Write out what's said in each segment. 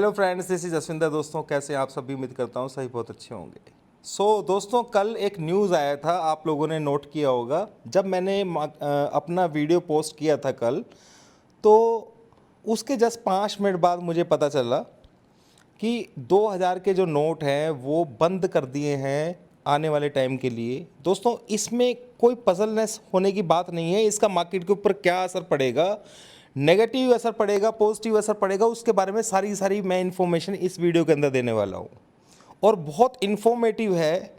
Hello friends, this is Jaswinder. दोस्तों कैसे हैं आप सभी? उम्मीद करता हूँ सही बहुत अच्छे होंगे। दोस्तों कल एक न्यूज़ आया था, आप लोगों ने नोट किया होगा। जब मैंने अपना वीडियो पोस्ट किया था कल, तो उसके जस्ट 5 मिनट बाद मुझे पता चला कि 2000 के जो नोट हैं वो बंद कर दिए हैं आने वाले टाइम के लिए। दोस्तों इसमें कोई पजलनेस होने की बात नहीं है। इसका मार्केट के ऊपर क्या असर पड़ेगा, नेगेटिव असर पड़ेगा, पॉजिटिव असर पड़ेगा, उसके बारे में सारी मैं इन्फॉर्मेशन इस वीडियो के अंदर देने वाला हूँ और बहुत इन्फॉर्मेटिव है।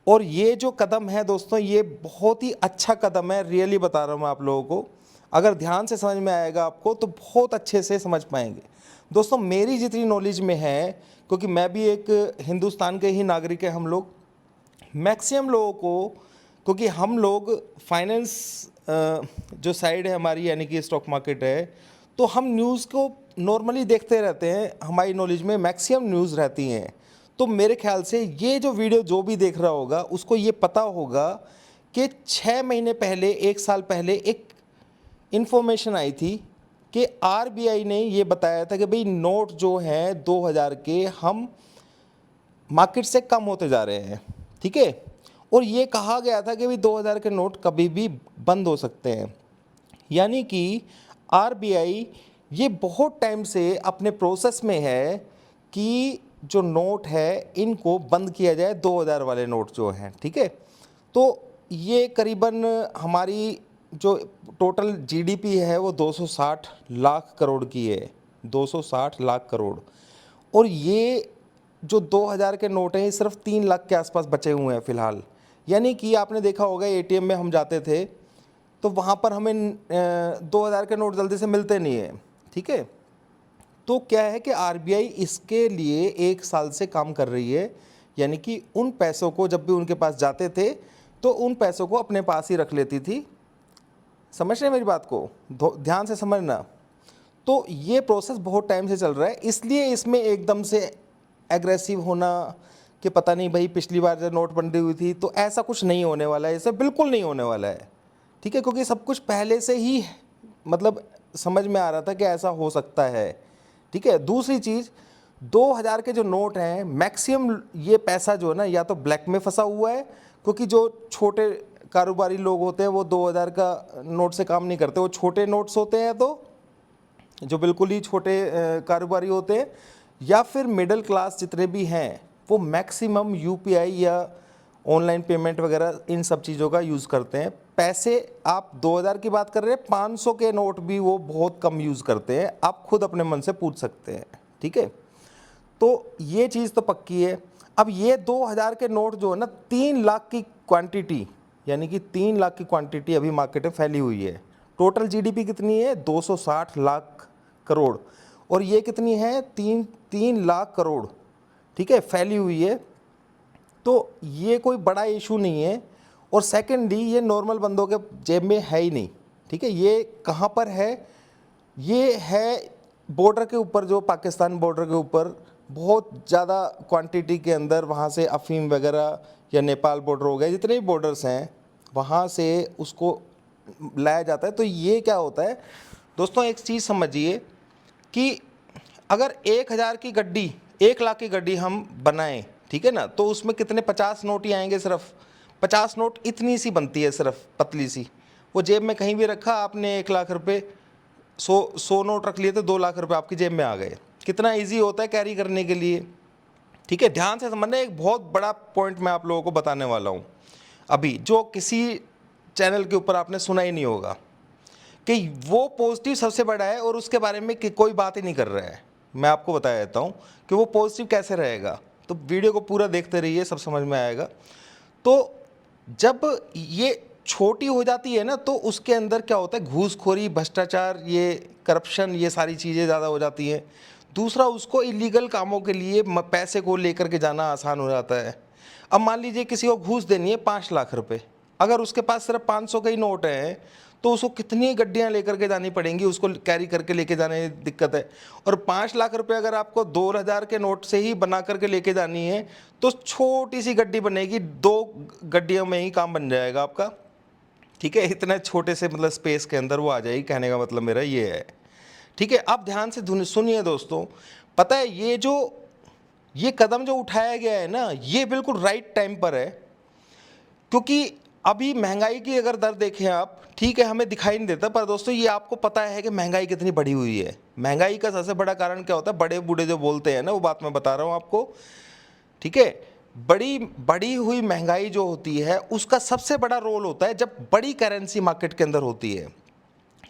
और ये जो कदम है दोस्तों, ये बहुत ही अच्छा कदम है, रियली बता रहा हूँ मैं आप लोगों को। अगर ध्यान से समझ में आएगा आपको तो बहुत अच्छे से समझ पाएंगे। दोस्तों मेरी जितनी नॉलेज में है, क्योंकि मैं भी एक हिंदुस्तान के ही नागरिक हैं हम लोग, मैक्सिमम लोगों को, क्योंकि हम लोग फाइनेंस जो साइड है हमारी, यानी कि स्टॉक मार्केट है, तो हम न्यूज़ को नॉर्मली देखते रहते हैं। हमारी नॉलेज में मैक्सिमम न्यूज़ रहती हैं। तो मेरे ख्याल से ये जो वीडियो जो भी देख रहा होगा उसको ये पता होगा कि 6 महीने पहले, 1 साल पहले एक इन्फॉर्मेशन आई थी कि आरबीआई ने ये बताया था कि भाई नोट जो हैं 2000 के हम मार्केट से कम होते जा रहे हैं, ठीक है। और ये कहा गया था कि भाई 2000 के नोट कभी भी बंद हो सकते हैं। यानी कि आरबीआई ये बहुत टाइम से अपने प्रोसेस में है कि जो नोट है इनको बंद किया जाए, 2000 वाले नोट जो हैं, ठीक है। तो ये करीबन हमारी जो टोटल जीडीपी है वो 260 लाख करोड़ की है, 260 लाख करोड़। और ये जो 2000 के नोट हैं ये सिर्फ 3 लाख के आसपास बचे हुए हैं फ़िलहाल। यानी कि आपने देखा होगा एटीएम में हम जाते थे तो वहाँ पर हमें 2000 के नोट जल्दी से मिलते नहीं हैं, ठीक है। तो क्या है कि आरबीआई इसके लिए 1 साल से काम कर रही है। यानी कि उन पैसों को जब भी उनके पास जाते थे तो उन पैसों को अपने पास ही रख लेती थी। समझ रहे हैं मेरी बात को? ध्यान से समझना। तो ये प्रोसेस बहुत टाइम से चल रहा है, इसलिए इसमें एकदम से एग्रेसिव होना कि पता नहीं भाई पिछली बार जब नोटबंदी हुई थी, तो ऐसा कुछ नहीं होने वाला है, ऐसा बिल्कुल नहीं होने वाला है, ठीक है। क्योंकि सब कुछ पहले से ही मतलब समझ में आ रहा था कि ऐसा हो सकता है, ठीक है। दूसरी चीज़, 2000 के जो नोट हैं मैक्सिमम ये पैसा जो है ना, या तो ब्लैक में फंसा हुआ है, क्योंकि जो छोटे कारोबारी लोग होते हैं वो 2000 का नोट से काम नहीं करते, वो छोटे नोट्स होते हैं, तो जो बिल्कुल ही छोटे कारोबारी होते हैं, या फिर मिडिल क्लास जितने भी हैं वो मैक्सिमम यूपीआई या ऑनलाइन पेमेंट वगैरह इन सब चीज़ों का यूज़ करते हैं। पैसे आप 2000 की बात कर रहे हैं, 500 के नोट भी वो बहुत कम यूज़ करते हैं, आप खुद अपने मन से पूछ सकते हैं, ठीक है। तो ये चीज़ तो पक्की है। अब ये 2000 के नोट जो है ना, 3 लाख की क्वांटिटी, यानी कि 3 लाख की क्वांटिटी अभी मार्केट में फैली हुई है। टोटल जीडीपी कितनी है? 260 लाख करोड़। और ये कितनी है? 3 लाख करोड़, ठीक है, फैली हुई है। तो ये कोई बड़ा इशू नहीं है। और सेकेंडली ये नॉर्मल बंदों के जेब में है ही नहीं, ठीक है। ये कहाँ पर है? ये है बॉर्डर के ऊपर, जो पाकिस्तान बॉर्डर के ऊपर बहुत ज़्यादा क्वांटिटी के अंदर वहाँ से अफ़ीम वगैरह, या नेपाल बॉर्डर हो गया, जितने भी बॉर्डर्स हैं वहाँ से उसको लाया जाता है। तो ये क्या होता है दोस्तों, एक चीज़ समझिए कि अगर 1000 की गड्डी, 1 लाख की गड्डी हम बनाएं, ठीक है ना, तो उसमें कितने 50 नोट ही आएंगे। सिर्फ 50 नोट इतनी सी बनती है, सिर्फ पतली सी। वो जेब में कहीं भी रखा आपने, 1 लाख रुपए, 100 नोट रख लिए तो 2 लाख रुपए आपकी जेब में आ गए। कितना ईजी होता है कैरी करने के लिए, ठीक है। ध्यान से समझना, एक बहुत बड़ा पॉइंट मैं आप लोगों को बताने वाला हूँ अभी, जो किसी चैनल के ऊपर आपने सुना ही नहीं होगा, कि वो पॉजिटिव सबसे बड़ा है और उसके बारे में कोई बात ही नहीं कर रहा है। मैं आपको बता देता हूँ कि वो पॉजिटिव कैसे रहेगा। तो वीडियो को पूरा देखते रहिए, सब समझ में आएगा। तो जब ये छोटी हो जाती है ना, तो उसके अंदर क्या होता है, घूसखोरी, भ्रष्टाचार, ये करप्शन, ये सारी चीज़ें ज़्यादा हो जाती हैं। दूसरा, उसको इलीगल कामों के लिए पैसे को लेकर के जाना आसान हो जाता है। अब मान लीजिए किसी को घूस देनी है 5 लाख रुपए, अगर उसके पास सिर्फ 500 के ही नोट हैं तो उसको कितनी गड्डियां लेकर के जानी पड़ेंगी, उसको कैरी करके लेके जाने में दिक्कत है। और 5 लाख रुपए अगर आपको 2000 के नोट से ही बना करके लेके जानी है तो छोटी सी गड्डी बनेगी, 2 गड्डियों में ही काम बन जाएगा आपका, ठीक है। इतने छोटे से मतलब स्पेस के अंदर वो आ जाएगी, कहने का मतलब मेरा ये है, ठीक है। अब ध्यान से सुनिए दोस्तों, पता है ये कदम जो उठाया गया है ना, ये बिल्कुल राइट टाइम पर है, क्योंकि अभी महंगाई की अगर दर देखें आप, ठीक है हमें दिखाई नहीं देता, पर दोस्तों ये आपको पता है कि महंगाई कितनी बढ़ी हुई है। महंगाई का सबसे बड़ा कारण क्या होता है, बड़े बूढ़े जो बोलते हैं ना, वो बात मैं बता रहा हूँ आपको, ठीक है। बड़ी हुई महंगाई जो होती है उसका सबसे बड़ा रोल होता है जब बड़ी करेंसी मार्केट के अंदर होती है।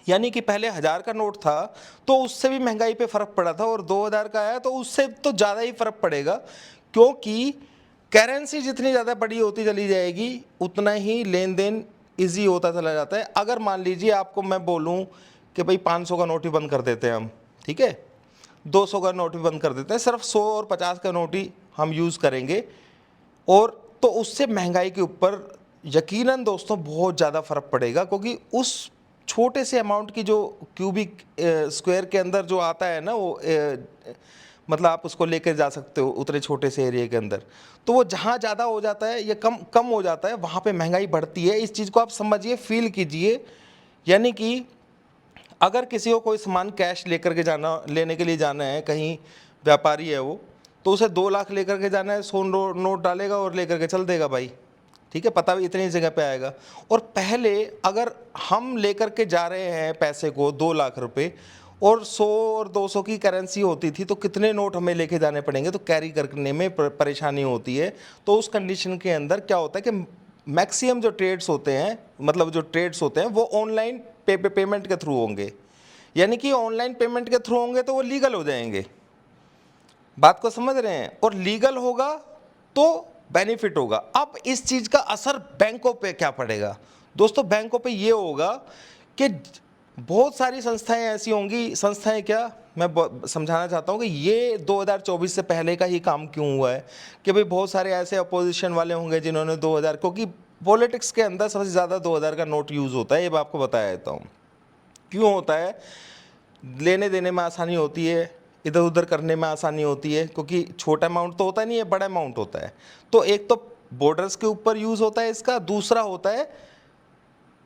यानी कि पहले 1000 का नोट था तो उससे भी महंगाई पे फर्क पड़ा था, और 2000 का आया तो उससे तो ज़्यादा ही फर्क पड़ेगा, क्योंकि करेंसी जितनी ज़्यादा बड़ी होती चली जाएगी उतना ही लेन देन ईजी होता चला जाता है। अगर मान लीजिए आपको मैं बोलूं कि भाई 500 का नोट ही बंद कर देते हैं हम, ठीक है, 200 का नोट भी बंद कर देते हैं, सिर्फ 100 और 50 का नोट ही हम यूज़ करेंगे, और तो उससे महंगाई के ऊपर यकीनन दोस्तों बहुत ज़्यादा फर्क पड़ेगा, क्योंकि उस छोटे से अमाउंट की जो क्यूबिक स्क्वायर के अंदर जो आता है ना, वो मतलब आप उसको लेकर जा सकते हो उतने छोटे से एरिया के अंदर, तो वो जहाँ ज़्यादा हो जाता है या कम कम हो जाता है वहाँ पे महंगाई बढ़ती है। इस चीज़ को आप समझिए, फील कीजिए। यानी कि अगर किसी को कोई सामान कैश लेकर के लेने के लिए जाना है, कहीं व्यापारी है वो, तो उसे 2 लाख लेकर के जाना है, 100 नोट डालेगा और लेकर के चल देगा भाई, ठीक है, पता भी इतनी जगह पे आएगा। और पहले अगर हम लेकर के जा रहे हैं पैसे को 2 लाख रुपए, और 100 और 200 की करेंसी होती थी, तो कितने नोट हमें लेके जाने पड़ेंगे, तो कैरी करने में परेशानी होती है। तो उस कंडीशन के अंदर क्या होता है कि मैक्सिमम जो ट्रेड्स होते हैं, मतलब जो ट्रेड्स होते हैं वो ऑनलाइन पेमेंट के थ्रू होंगे। यानी कि ऑनलाइन पेमेंट के थ्रू होंगे तो वो लीगल हो जाएंगे, बात को समझ रहे हैं, और लीगल होगा तो बेनिफिट होगा। अब इस चीज का असर बैंकों पे क्या पड़ेगा दोस्तों, बैंकों पे ये होगा कि बहुत सारी संस्थाएं ऐसी होंगी, संस्थाएं क्या, मैं समझाना चाहता हूं कि ये 2024 से पहले का ही काम क्यों हुआ है, कि भाई बहुत सारे ऐसे अपोजिशन वाले होंगे जिन्होंने 2000, क्योंकि पॉलिटिक्स के अंदर सबसे ज़्यादा 2000 का नोट यूज़ होता है, ये मैं आपको बताया देता हूँ क्यों होता है। लेने देने में आसानी होती है, इधर उधर करने में आसानी होती है, क्योंकि छोटा अमाउंट तो होता नहीं है, बड़ा अमाउंट होता है। तो एक तो बॉर्डर्स के ऊपर यूज़ होता है इसका, दूसरा होता है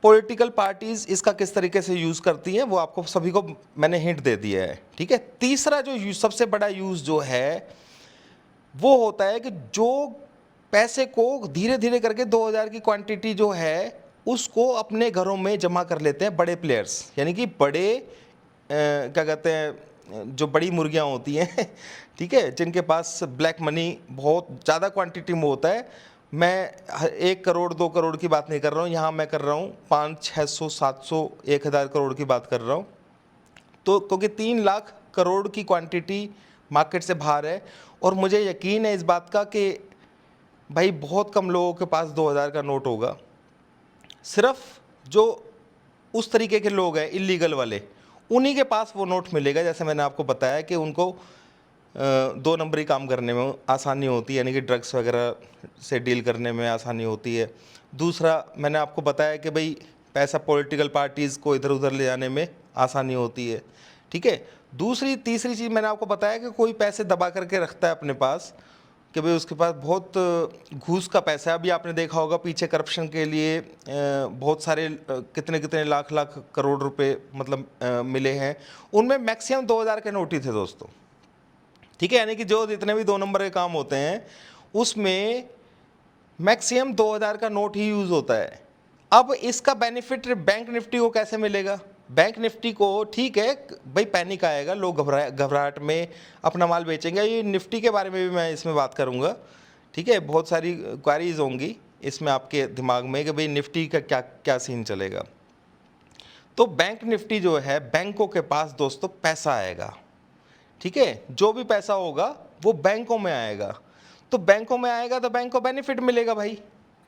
पॉलिटिकल पार्टीज इसका किस तरीके से यूज़ करती हैं, वो आपको सभी को मैंने हिंट दे दिया है, ठीक है। तीसरा जो सबसे बड़ा यूज़ जो है वो होता है कि जो पैसे को धीरे धीरे करके 2000 की क्वांटिटी जो है उसको अपने घरों में जमा कर लेते हैं बड़े प्लेयर्स, यानी कि बड़े क्या कहते हैं, जो बड़ी मुर्गियां होती हैं ठीक है, जिनके पास ब्लैक मनी बहुत ज़्यादा क्वांटिटी में होता है। मैं 1 करोड़ 2 करोड़ की बात नहीं कर रहा हूँ, यहाँ मैं कर रहा हूँ 500 600 700 1000 करोड़ की बात कर रहा हूँ। तो क्योंकि 3 लाख करोड़ की क्वांटिटी मार्केट से बाहर है, और मुझे यकीन है इस बात का कि भाई बहुत कम लोगों के पास 2000 का नोट होगा। सिर्फ जो उस तरीके के लोग हैं इलीगल वाले, उन्हीं के पास वो नोट मिलेगा। जैसे मैंने आपको बताया कि उनको 2 नंबरी काम करने में आसानी होती है, यानी कि ड्रग्स वगैरह से डील करने में आसानी होती है। दूसरा मैंने आपको बताया कि भाई पैसा पॉलिटिकल पार्टीज़ को इधर उधर ले जाने में आसानी होती है, ठीक है। तीसरी चीज़ मैंने आपको बताया कि कोई पैसे दबा करके रखता है अपने पास, कि भाई उसके पास बहुत घूस का पैसा है। अभी आपने देखा होगा पीछे करप्शन के लिए बहुत सारे कितने कितने लाख लाख करोड़ रुपए मतलब मिले हैं, उनमें मैक्सिमम 2000 के नोट ही थे दोस्तों, ठीक है। यानी कि जो जितने भी 2 नंबर के काम होते हैं उसमें मैक्सिमम 2000 का नोट ही यूज़ होता है। अब इसका बेनिफिट बैंक निफ्टी को कैसे मिलेगा, बैंक निफ्टी को, ठीक है भाई पैनिक आएगा, लोग घबराहट में अपना माल बेचेंगे। ये निफ्टी के बारे में भी मैं इसमें बात करूंगा, ठीक है। बहुत सारी क्वारीज होंगी इसमें आपके दिमाग में कि भाई निफ्टी का क्या क्या सीन चलेगा। तो बैंक निफ्टी जो है, बैंकों के पास दोस्तों पैसा आएगा, ठीक है, जो भी पैसा होगा वो बैंकों में आएगा। तो बैंकों में आएगा तो बैंक को बेनिफिट मिलेगा भाई,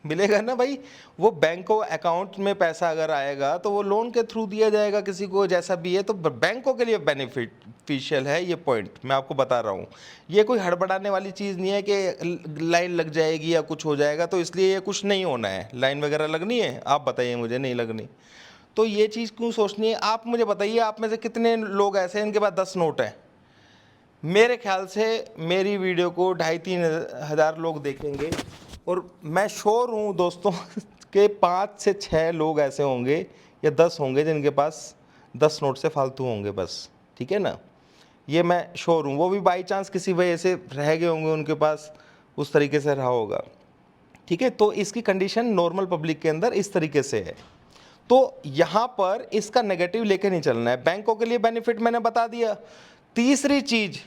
मिलेगा ना भाई। वो बैंक को अकाउंट में पैसा अगर आएगा तो वो लोन के थ्रू दिया जाएगा किसी को, जैसा भी है, तो बैंकों के लिए बेनिफिशियल है। ये पॉइंट मैं आपको बता रहा हूँ, ये कोई हड़बड़ाने वाली चीज़ नहीं है कि लाइन लग जाएगी या कुछ हो जाएगा, तो इसलिए ये कुछ नहीं होना है। लाइन वगैरह लगनी है, आप बताइए, मुझे नहीं लगनी। तो ये चीज़ क्यों सोचनी है, आप मुझे बताइए, आप में से कितने लोग ऐसे हैं इनके पास 10 नोट हैं। मेरे ख्याल से मेरी वीडियो को 2,5-3 हज़ार लोग देखेंगे, और मैं श्योर हूँ दोस्तों कि 5 से 6 लोग ऐसे होंगे या 10 होंगे जिनके पास 10 नोट से फालतू होंगे बस, ठीक है ना। ये मैं श्योर हूँ। वो भी बाई चांस किसी वजह से रह गए होंगे, उनके पास उस तरीके से रहा होगा, ठीक है। तो इसकी कंडीशन नॉर्मल पब्लिक के अंदर इस तरीके से है। तो यहाँ पर इसका नेगेटिव लेके नहीं चलना है। बैंकों के लिए बेनिफिट मैंने बता दिया। तीसरी चीज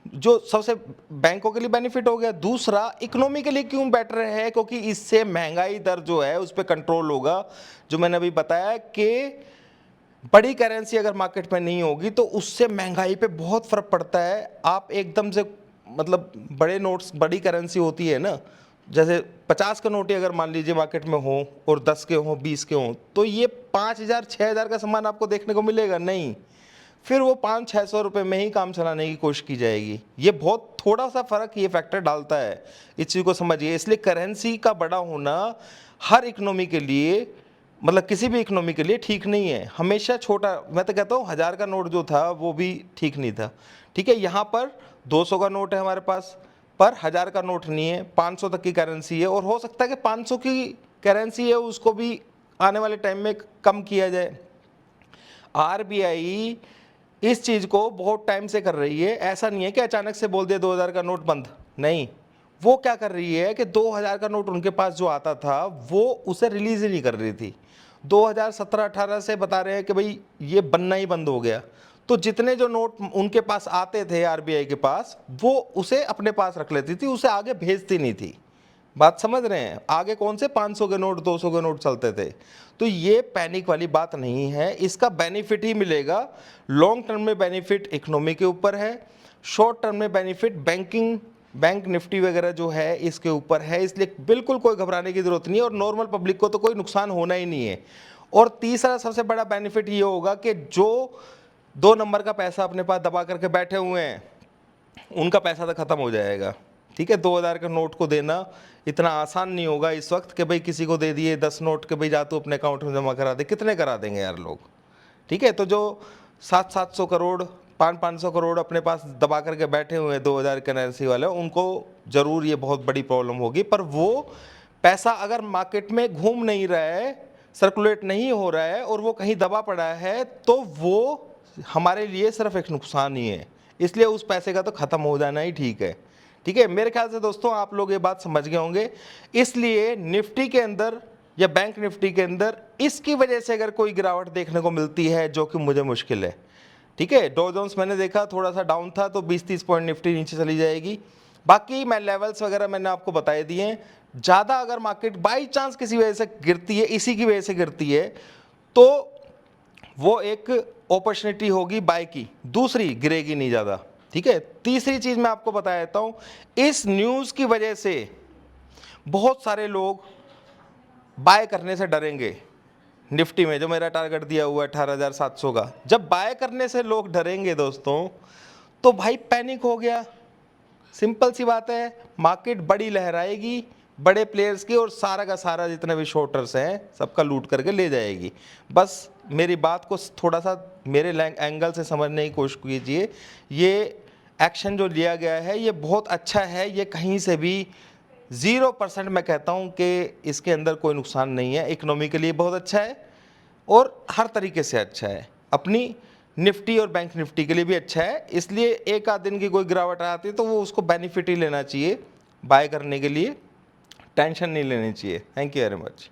जो सबसे बैंकों के लिए बेनिफिट हो गया, दूसरा इकोनॉमी के लिए क्यों बेटर है, क्योंकि इससे महंगाई दर जो है उस पर कंट्रोल होगा। जो मैंने अभी बताया कि बड़ी करेंसी अगर मार्केट में नहीं होगी तो उससे महंगाई पे बहुत फर्क पड़ता है। आप एकदम से मतलब बड़े नोट्स, बड़ी करेंसी होती है ना, जैसे 50 का नोट ही अगर मान लीजिए मार्केट में हो और 10 के हो, 20 के हो, तो ये 5,000 6,000 का सामान आपको देखने को मिलेगा नहीं। फिर वो 500-600 रुपये में ही काम चलाने की कोशिश की जाएगी। ये बहुत थोड़ा सा फर्क ये फैक्टर डालता है, इस चीज़ को समझिए। इसलिए करेंसी का बड़ा होना हर इकोनॉमी के लिए, मतलब किसी भी इकोनॉमी के लिए ठीक नहीं है। हमेशा छोटा, मैं तो कहता हूँ 1000 का नोट जो था वो भी ठीक नहीं था, ठीक है। यहाँ पर 200 का नोट है हमारे पास, पर 1000 का नोट नहीं है, 500 तक की करेंसी है। और हो सकता है कि 500 की करेंसी है उसको भी आने वाले टाइम में कम किया जाए। आरबीआई इस चीज़ को बहुत टाइम से कर रही है, ऐसा नहीं है कि अचानक से बोल दिया 2000 का नोट बंद, नहीं। वो क्या कर रही है कि 2000 का नोट उनके पास जो आता था वो उसे रिलीज ही नहीं कर रही थी। 2017-18 से बता रहे हैं कि भाई ये बनना ही बंद हो गया। तो जितने जो नोट उनके पास आते थे आरबीआई के पास, वो उसे अपने पास रख लेती थी, उसे आगे भेजती नहीं थी। बात समझ रहे हैं? आगे कौन से 500 के नोट, 200 के नोट चलते थे। तो ये पैनिक वाली बात नहीं है, इसका बेनिफिट ही मिलेगा। लॉन्ग टर्म में बेनिफिट इकोनॉमी के ऊपर है, शॉर्ट टर्म में बेनिफिट बैंकिंग, बैंक निफ्टी वगैरह जो है इसके ऊपर है। इसलिए बिल्कुल कोई घबराने की जरूरत नहीं है और नॉर्मल पब्लिक को तो कोई नुकसान होना ही नहीं है। और तीसरा सबसे बड़ा बेनिफिट ये होगा कि जो 2 नंबर का पैसा अपने पास दबा करके बैठे हुए हैं उनका पैसा तो खत्म हो जाएगा, ठीक है। 2000 के नोट को देना इतना आसान नहीं होगा इस वक्त कि भाई किसी को दे दिए 10 नोट के भाई जा तू अपने अकाउंट में जमा करा दे, कितने करा देंगे यार लोग, ठीक है। तो जो 700-700 करोड़, 500-500 करोड़ अपने पास दबा करके बैठे हुए हैं 2000 करेंसी वाले, उनको ज़रूर ये बहुत बड़ी प्रॉब्लम होगी। पर वो पैसा अगर मार्केट में घूम नहीं रहा है, सर्कुलेट नहीं हो रहा है और वो कहीं दबा पड़ा है, तो वो हमारे लिए सिर्फ एक नुकसान ही है। इसलिए उस पैसे का तो ख़त्म हो जाना ही ठीक है, ठीक है। मेरे ख्याल से दोस्तों आप लोग ये बात समझ गए होंगे। इसलिए निफ्टी के अंदर या बैंक निफ्टी के अंदर इसकी वजह से अगर कोई गिरावट देखने को मिलती है, जो कि मुझे मुश्किल है, ठीक है। डॉ जोन्स मैंने देखा थोड़ा सा डाउन था, तो 20-30 पॉइंट निफ्टी नीचे चली जाएगी। बाकी मैं लेवल्स वगैरह मैंने आपको बताए दिए हैं। ज़्यादा अगर मार्केट बाई चांस किसी वजह से गिरती है, इसी की वजह से गिरती है, तो वो एक अपॉर्चुनिटी होगी बाय की, दूसरी गिरेगी नहीं ज़्यादा, ठीक है। तीसरी चीज़ मैं आपको बता देता हूँ, इस न्यूज़ की वजह से बहुत सारे लोग बाय करने से डरेंगे। निफ्टी में जो मेरा टारगेट दिया हुआ है 18,700 का, जब बाय करने से लोग डरेंगे दोस्तों, तो भाई पैनिक हो गया। सिंपल सी बात है, मार्केट बड़ी लहराएगी बड़े प्लेयर्स की और सारा का सारा जितने भी शॉर्टर्स हैं सबका लूट करके ले जाएगी। बस मेरी बात को थोड़ा सा मेरे एंगल से समझने की कोशिश कीजिए। ये एक्शन जो लिया गया है ये बहुत अच्छा है, ये कहीं से भी 0% मैं कहता हूँ कि इसके अंदर कोई नुकसान नहीं है। इकोनॉमी के लिए बहुत अच्छा है और हर तरीके से अच्छा है, अपनी निफ्टी और बैंक निफ्टी के लिए भी अच्छा है। इसलिए एक आध दिन की कोई गिरावट आती है तो वो उसको बेनिफिट ही लेना चाहिए, बाय करने के लिए टेंशन नहीं लेनी चाहिए। Thank you very much.